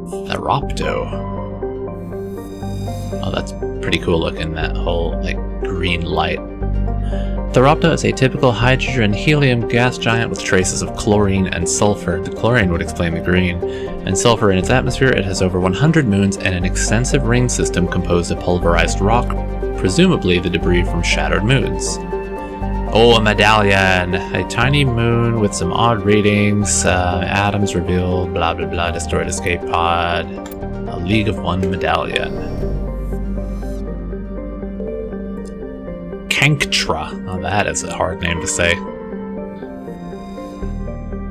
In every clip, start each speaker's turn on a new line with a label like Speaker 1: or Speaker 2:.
Speaker 1: Theropto. Oh, that's pretty cool looking, that whole, like, green light. Theropto is a typical hydrogen-helium gas giant with traces of chlorine and sulfur. The chlorine would explain the green. And sulfur in its atmosphere. It has over 100 moons and an extensive ring system composed of pulverized rock, presumably the debris from shattered moons. Oh, a medallion! A tiny moon with some odd readings, atoms revealed, blah blah blah, destroyed escape pod, a League of One medallion. Canctra. Oh, that is a hard name to say.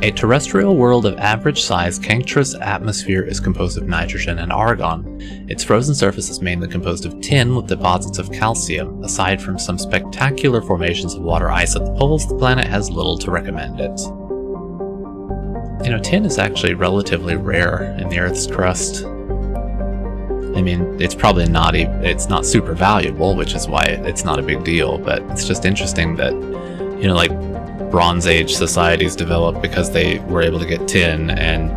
Speaker 1: A terrestrial world of average size, Canctra's atmosphere is composed of nitrogen and argon. Its frozen surface is mainly composed of tin with deposits of calcium. Aside from some spectacular formations of water ice at the poles, the planet has little to recommend it. You know, tin is actually relatively rare in the Earth's crust. I mean, it's probably not it's not super valuable, which is why it's not a big deal, but it's just interesting that, you know, like Bronze Age societies developed because they were able to get tin and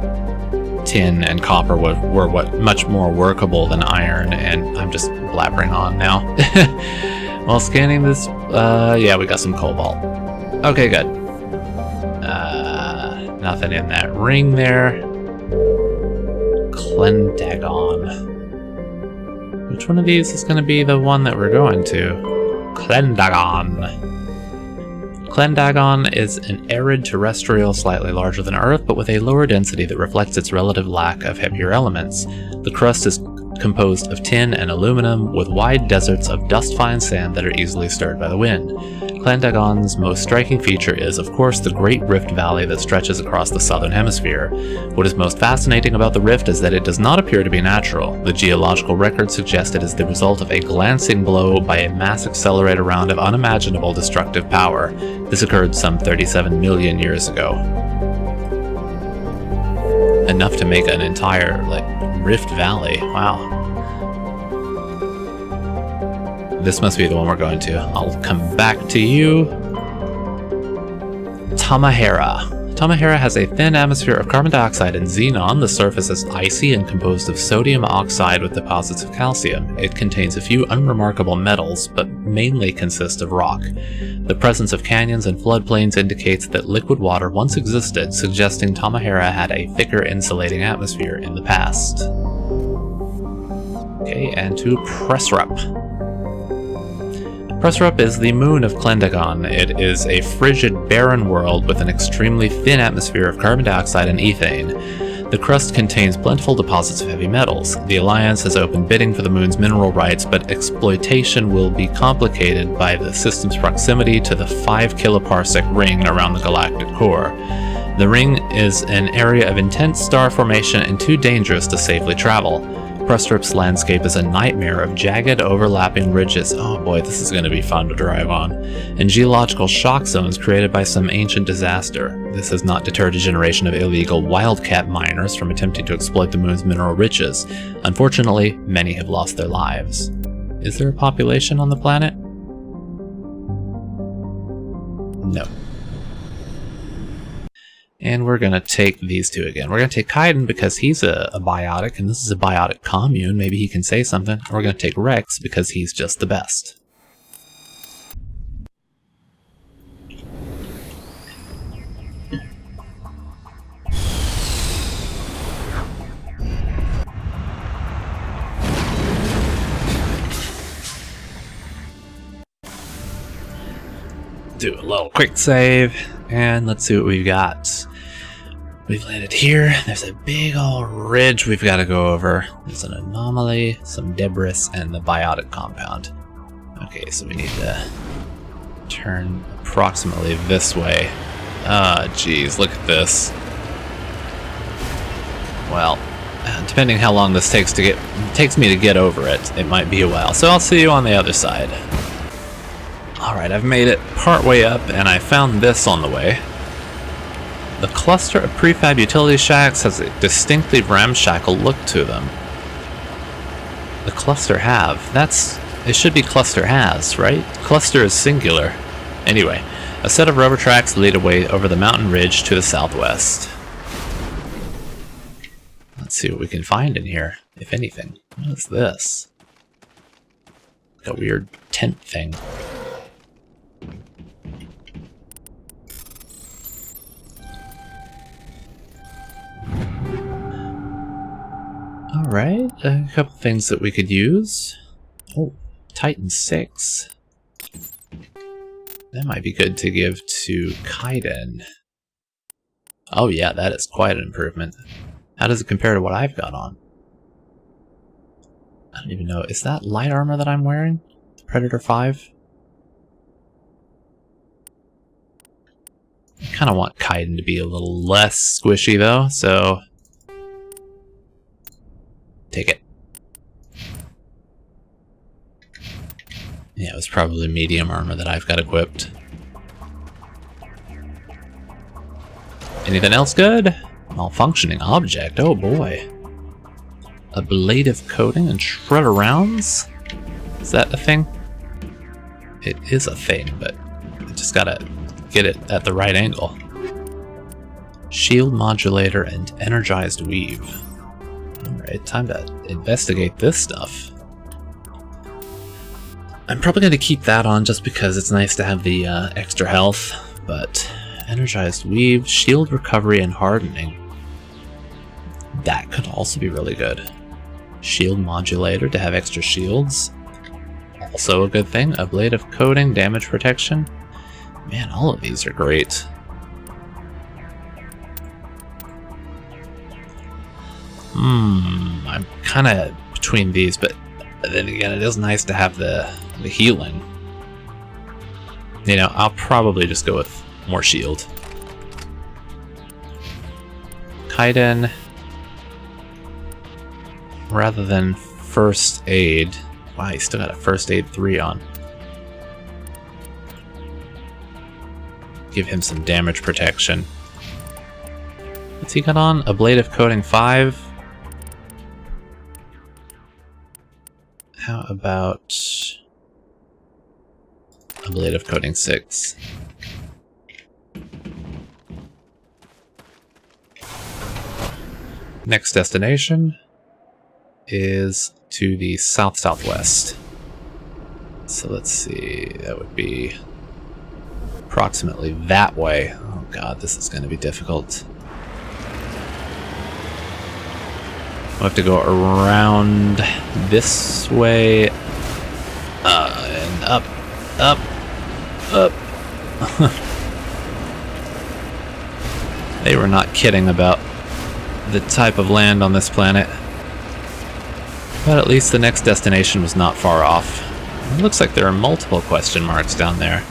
Speaker 1: copper were much more workable than iron, and I'm just blabbering on now. While scanning this, yeah, we got some cobalt. Okay, good. Nothing in that ring there. Clendagon. Which one of these is going to be the one that we're going to? Clendagon. Clendagon is an arid terrestrial slightly larger than Earth, but with a lower density that reflects its relative lack of heavier elements. The crust is composed of tin and aluminum, with wide deserts of dust-fine sand that are easily stirred by the wind. Clendagon's most striking feature is, of course, the Great Rift Valley that stretches across the southern hemisphere. What is most fascinating about the rift is that it does not appear to be natural. The geological records suggest it is the result of a glancing blow by a mass accelerator round of unimaginable destructive power. This occurred some 37 million years ago. Enough to make an entire, like, Rift Valley. Wow. This must be the one we're going to. I'll come back to you. Tamahera. Tamahera has a thin atmosphere of carbon dioxide and xenon. The surface is icy and composed of sodium oxide with deposits of calcium. It contains a few unremarkable metals, but mainly consists of rock. The presence of canyons and floodplains indicates that liquid water once existed, suggesting Tamahera had a thicker insulating atmosphere in the past. Okay, and to Presrup. Presrup is the moon of Clendagon. It is a frigid, barren world with an extremely thin atmosphere of carbon dioxide and ethane. The crust contains plentiful deposits of heavy metals. The Alliance has opened bidding for the moon's mineral rights, but exploitation will be complicated by the system's proximity to the 5 kiloparsec ring around the galactic core. The ring is an area of intense star formation and too dangerous to safely travel. Presrup's landscape is a nightmare of jagged, overlapping ridges. Oh boy, this is going to be fun to drive on. And geological shock zones created by some ancient disaster. This has not deterred a generation of illegal wildcat miners from attempting to exploit the moon's mineral riches. Unfortunately, many have lost their lives. Is there a population on the planet? No. And we're going to take these two again. We're going to take Kaiden because he's a biotic, and this is a biotic commune. Maybe he can say something. And we're going to take Rex because he's just the best. Do a little quick save, and let's see what we've got. We've landed here. There's a big old ridge we've got to go over. There's an anomaly, some debris, and the biotic compound. Okay, so we need to turn approximately this way. Ah, geez, look at this. Well, depending how long this takes me to get over it, it might be a while. So I'll see you on the other side. Alright, I've made it part way up, and I found this on the way. The cluster of prefab utility shacks has a distinctly ramshackle look to them. The cluster have. It should be cluster has, right? Cluster is singular. Anyway, a set of rubber tracks lead away over the mountain ridge to the southwest. Let's see what we can find in here, if anything. What is this? Like a weird tent thing. Alright, a couple things that we could use. Oh, Titan 6. That might be good to give to Kaiden. Oh yeah, that is quite an improvement. How does it compare to what I've got on? I don't even know. Is that light armor that I'm wearing? Predator 5? I kind of want Kaiden to be a little less squishy though, so... take it. Yeah, it was probably medium armor that I've got equipped. Anything else good? Malfunctioning object, oh boy. Ablative coating and shredder rounds? Is that a thing? It is a thing, but I just gotta get it at the right angle. Shield modulator and energized weave. Alright, time to investigate this stuff. I'm probably going to keep that on just because it's nice to have the extra health, but energized weave, shield recovery, and hardening. That could also be really good. Shield modulator to have extra shields. Also a good thing. Ablative coating, damage protection. Man, all of these are great. I'm kind of between these, but then again, it is nice to have the healing. You know, I'll probably just go with more shield. Kaiden, rather than first aid. Wow, he's still got a first aid 3 on. Give him some damage protection. What's he got on? Ablative coating 5. How about ablative coating 6? Next destination is to the south-southwest. So let's see, that would be approximately that way. Oh god, this is going to be difficult. We'll have to go around this way, and up, up, up. They were not kidding about the type of land on this planet. But at least the next destination was not far off. It looks like there are multiple question marks down there.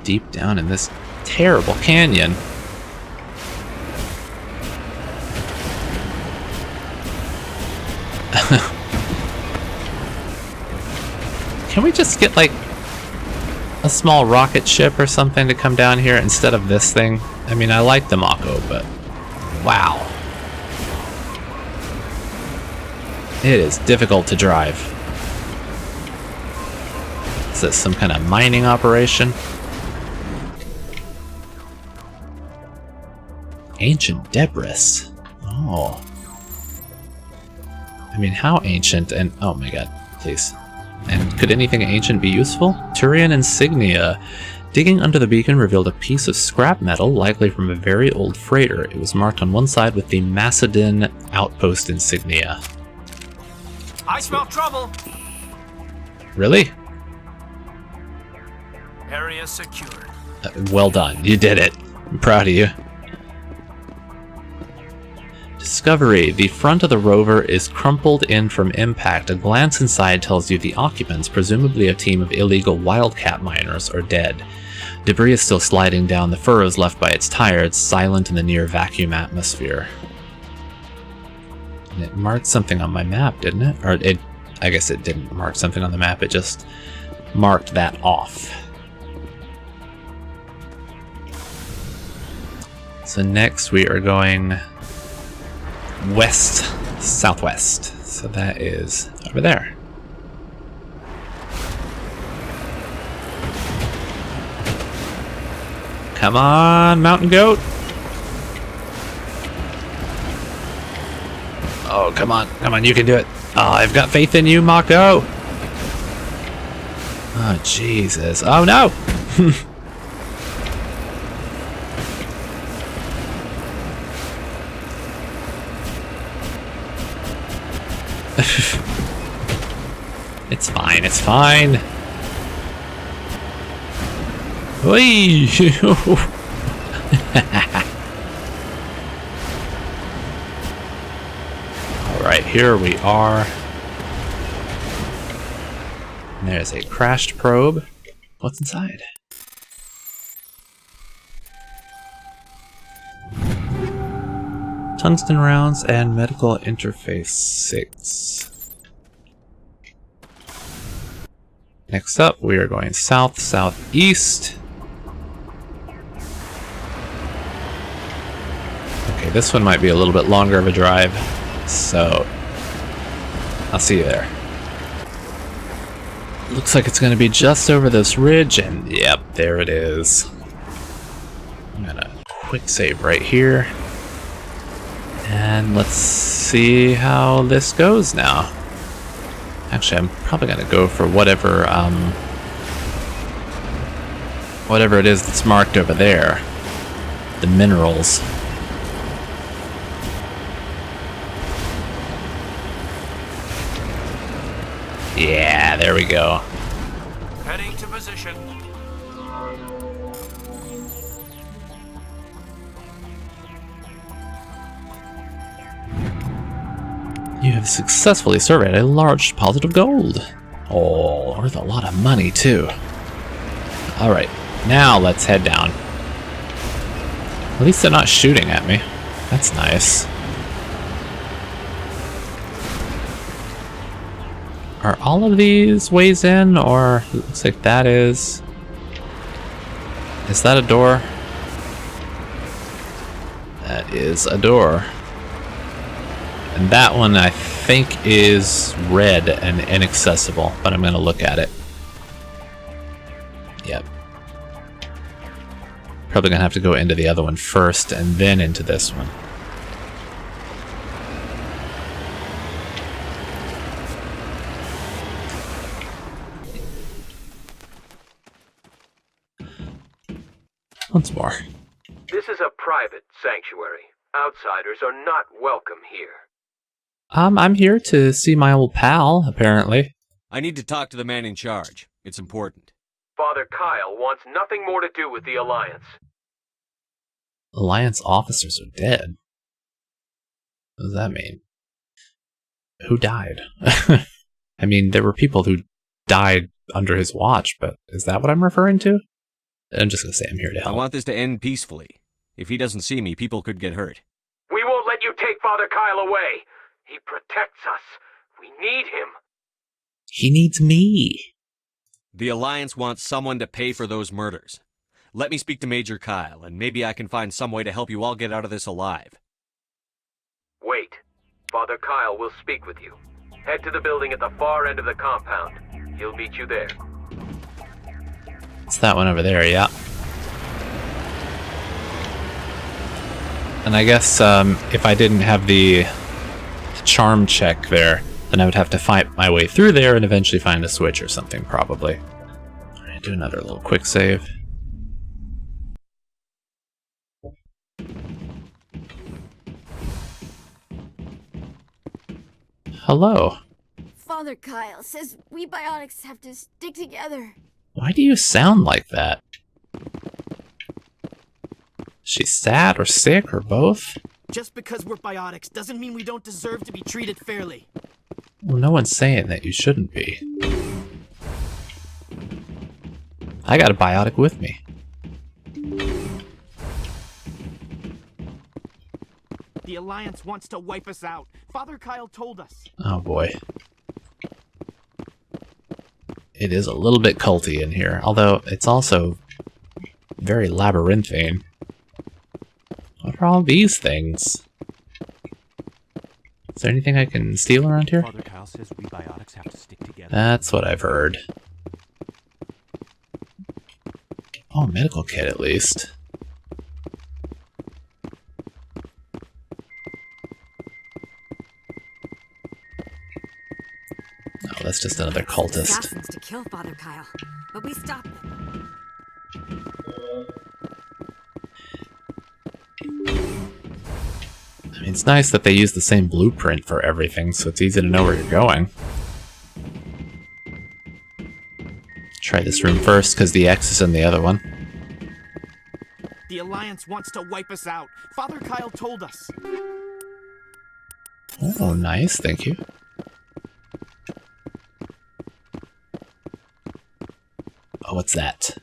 Speaker 1: Deep down in this terrible canyon. Can we just get like a small rocket ship or something to come down here instead of this thing? I mean, I like the Mako, but wow. It is difficult to drive. Is this some kind of mining operation? Ancient debris. Oh. I mean, how ancient and... oh my god, please. And could anything ancient be useful? Turian insignia. Digging under the beacon revealed a piece of scrap metal, likely from a very old freighter. It was marked on one side with the Macedon outpost insignia.
Speaker 2: I smell trouble.
Speaker 1: Really?
Speaker 2: Area secured.
Speaker 1: Well done. You did it. I'm proud of you. Discovery. The front of the rover is crumpled in from impact. A glance inside tells you the occupants, presumably a team of illegal wildcat miners, are dead. Debris is still sliding down the furrows left by its tires, silent in the near vacuum atmosphere. And it marked something on my map, didn't it? Or it... I guess it didn't mark something on the map, it just marked that off. So next we are going west, southwest. So that is over there. Come on, mountain goat. Oh, come on. Come on, you can do it. Oh, I've got faith in you, Mako. Oh, Jesus. Oh, no. It's fine. It's fine. Whee! Alright, here we are. And there's a crashed probe. What's inside? Tungsten rounds and medical interface 6. Next up, we are going south-southeast. Okay, this one might be a little bit longer of a drive, so I'll see you there. Looks like it's going to be just over this ridge, and yep, there it is. I'm going to quick save right here. And let's see how this goes now. Actually, I'm probably going to go for whatever it is that's marked over there. The minerals. Yeah, there we go.
Speaker 2: Heading to position.
Speaker 1: You have successfully surveyed a large deposit of gold. Oh, worth a lot of money, too. Alright, now let's head down. At least they're not shooting at me. That's nice. Are all of these ways in, or it looks like that is... Is that a door? That is a door. And that one, I think, is red and inaccessible, but I'm going to look at it. Yep. Probably going to have to go into the other one first, and then into this one. Once more.
Speaker 3: This is a private sanctuary. Outsiders are not welcome here.
Speaker 1: I'm here to see my old pal, apparently.
Speaker 4: I need to talk to the man in charge. It's important.
Speaker 3: Father Kyle wants nothing more to do with the Alliance.
Speaker 1: Alliance officers are dead. What does that mean? Who died? I mean, there were people who died under his watch, but is that what I'm referring to? I'm just gonna say I'm here to help.
Speaker 4: I want this to end peacefully. If he doesn't see me, people could get hurt.
Speaker 3: We won't let you take Father Kyle away. He protects us. We need him.
Speaker 1: He needs me.
Speaker 4: The Alliance wants someone to pay for those murders. Let me speak to Major Kyle, and maybe I can find some way to help you all get out of this alive.
Speaker 3: Wait. Father Kyle will speak with you. Head to the building at the far end of the compound. He'll meet you there.
Speaker 1: It's that one over there, yeah. And I guess if I didn't have the charm check there, then I would have to fight my way through there and eventually find a switch or something, probably. Alright, do another little quick save. Hello.
Speaker 5: Father Kyle says we biotics have to stick together.
Speaker 1: Why do you sound like that? She's sad or sick or both?
Speaker 6: Just because we're biotics doesn't mean we don't deserve to be treated fairly.
Speaker 1: Well, no one's saying that you shouldn't be. I got a biotic with me.
Speaker 6: The Alliance wants to wipe us out. Father Kyle told us.
Speaker 1: Oh boy. It is a little bit culty in here, although it's also very labyrinthine. What are all these things? Is there anything I can steal around here?
Speaker 7: Father Kyle says we biotics have to stick together.
Speaker 1: That's what I've heard. Oh, medical kit at least. that's just another cultist.
Speaker 8: Assassins to kill Father Kyle, but we stopped them.
Speaker 1: I mean, it's nice that they use the same blueprint for everything, so it's easy to know where you're going. Try this room first, because the X is in the other one.
Speaker 6: The Alliance wants to wipe us out. Father Kyle told us.
Speaker 1: Oh, nice, thank you. Oh, what's that?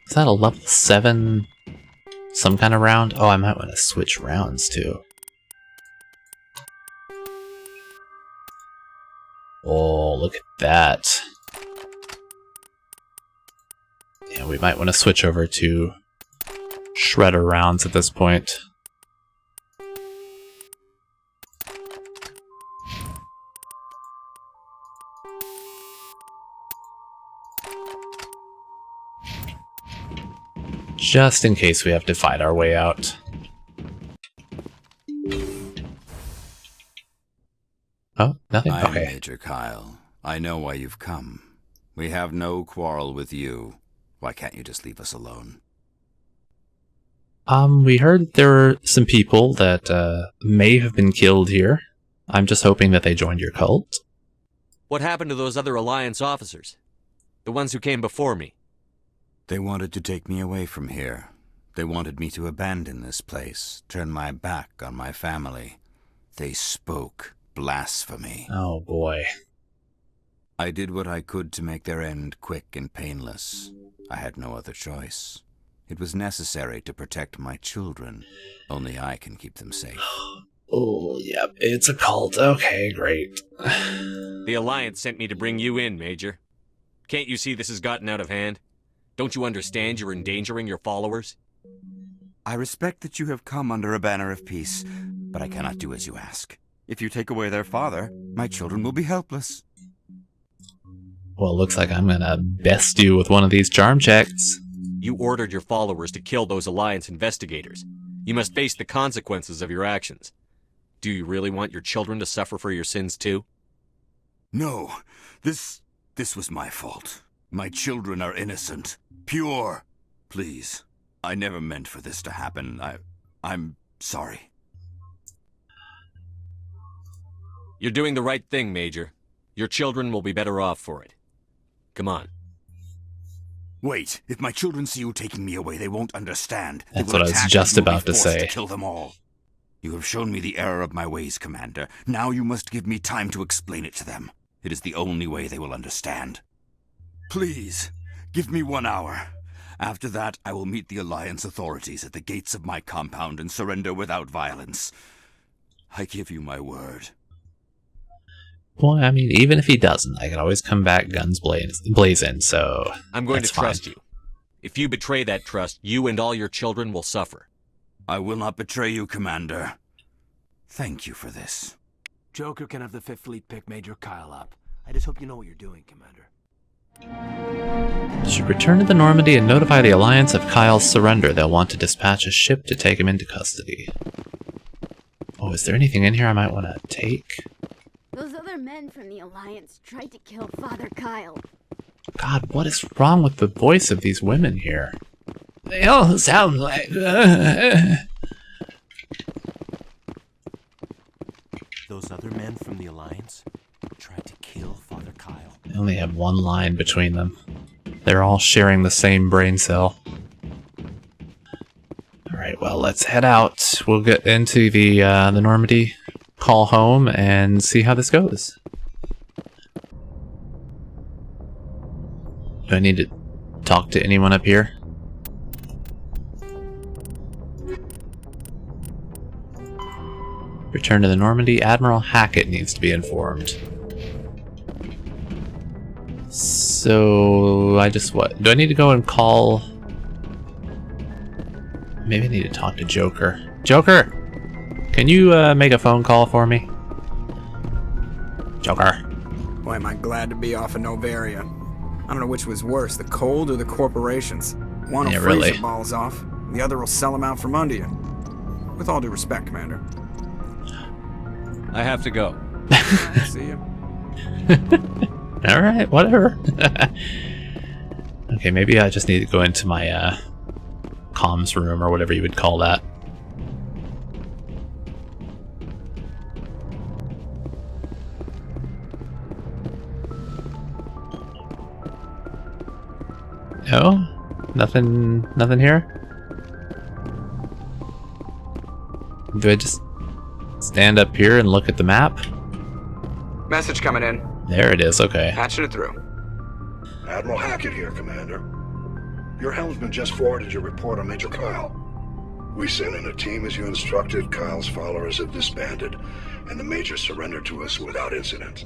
Speaker 1: Is that a level 7 some kind of round? Oh, I might want to switch rounds too. Oh, look at that. Yeah, we might want to switch over to shredder rounds at this point. Just in case we have to fight our way out. Oh, nothing?
Speaker 9: I'm
Speaker 1: Okay.
Speaker 9: Major Kyle. I know why you've come. We have no quarrel with you. Why can't you just leave us alone?
Speaker 1: We heard there were some people that may have been killed here. I'm just hoping that they joined your cult.
Speaker 4: What happened to those other Alliance officers? The ones who came before me?
Speaker 9: They wanted to take me away from here. They wanted me to abandon this place, turn my back on my family. They spoke blasphemy.
Speaker 1: Oh boy.
Speaker 9: I did what I could to make their end quick and painless. I had no other choice. It was necessary to protect my children. Only I can keep them safe.
Speaker 1: Oh, yep, it's a cult. Okay, great.
Speaker 4: The Alliance sent me to bring you in, Major. Can't you see this has gotten out of hand? Don't you understand you're endangering your followers?
Speaker 9: I respect that you have come under a banner of peace, but I cannot do as you ask. If you take away their father, my children will be helpless.
Speaker 1: Well, it looks like I'm gonna best you with one of these charm checks.
Speaker 4: You ordered your followers to kill those Alliance investigators. You must face the consequences of your actions. Do you really want your children to suffer for your sins too?
Speaker 9: No, this was my fault. My children are innocent, pure. Please, I never meant for this to happen. I'm sorry.
Speaker 4: You're doing the right thing, Major. Your children will be better off for it. Come on.
Speaker 9: Wait, if my children see you taking me away, they won't understand.
Speaker 1: That's
Speaker 9: They will
Speaker 1: what I was
Speaker 9: attack
Speaker 1: just
Speaker 9: and will
Speaker 1: about
Speaker 9: be
Speaker 1: to
Speaker 9: forced
Speaker 1: say.
Speaker 9: Kill them all. You have shown me the error of my ways, Commander. Now you must give me time to explain it to them. It is the only way they will understand. Please, give me 1 hour. After that, I will meet the Alliance authorities at the gates of my compound and surrender without violence. I give you my word.
Speaker 1: Well, I mean, even if he doesn't, I can always come back guns blazing, so
Speaker 4: I'm going
Speaker 1: that's
Speaker 4: to trust you. If you betray that trust, you and all your children will suffer.
Speaker 9: I will not betray you, Commander. Thank you for this.
Speaker 2: Joker can have the 5th Fleet pick Major Kyle up. I just hope you know what you're doing, Commander.
Speaker 1: You should return to the Normandy and notify the Alliance of Kyle's surrender. They'll want to dispatch a ship to take him into custody. Oh, is there anything in here I might want to take?
Speaker 5: Those other men from the Alliance tried to kill Father Kyle.
Speaker 1: God, what is wrong with the voice of these women here? They all sound like...
Speaker 7: Those other men from the Alliance tried to kill Father Kyle.
Speaker 1: They only have one line between them. They're all sharing the same brain cell. Alright, well, let's head out. We'll get into the Normandy, call home, and see how this goes. Do I need to talk to anyone up here? Return to the Normandy. Admiral Hackett needs to be informed. So, I just what? Do I need to go and call... Maybe I need to talk to Joker. Joker! Can you make a phone call for me? Joker.
Speaker 10: Boy, am I glad to be off of Novaria. I don't know which was worse, the cold or the corporations. One will freeze
Speaker 1: really.
Speaker 10: your balls off, the other will sell them out from under you. With all due respect, Commander.
Speaker 4: I have to go.
Speaker 10: See you.
Speaker 1: Alright, whatever. Okay, maybe I just need to go into my comms room or whatever you would call that. No? Nothing here? Do I just stand up here and look at the map?
Speaker 10: Message coming in.
Speaker 1: There it is, okay.
Speaker 10: Patching it through.
Speaker 11: Admiral Hackett here, Commander. Your helmsman just forwarded your report on Major Kyle. We sent in a team as you instructed. Kyle's followers have disbanded, and the Major surrendered to us without incident.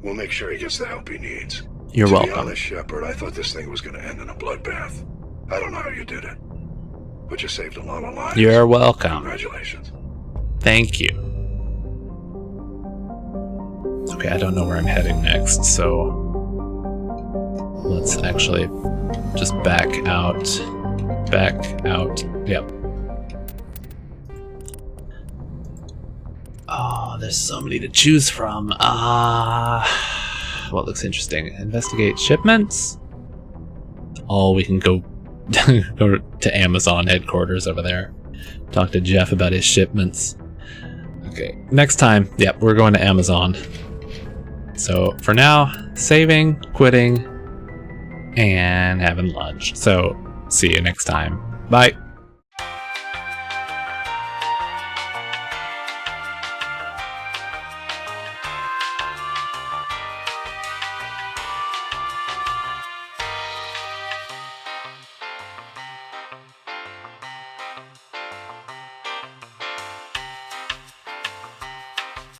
Speaker 11: We'll make sure he gets the help he needs.
Speaker 1: You're welcome.
Speaker 11: To be honest, Shepard, I thought this thing was going to end in a bloodbath. I don't know how you did it, but you saved a lot of lives.
Speaker 1: You're welcome.
Speaker 11: Congratulations.
Speaker 1: Thank you. Okay, I don't know where I'm heading next, so let's actually just back out. Back out. Yep. Oh, there's so many to choose from. What looks interesting? Investigate shipments? Oh, we can go go to Amazon headquarters over there. Talk to Jeff about his shipments. Okay, next time, yep, we're going to Amazon. So for now, saving, quitting, and having lunch. So see you next time. Bye.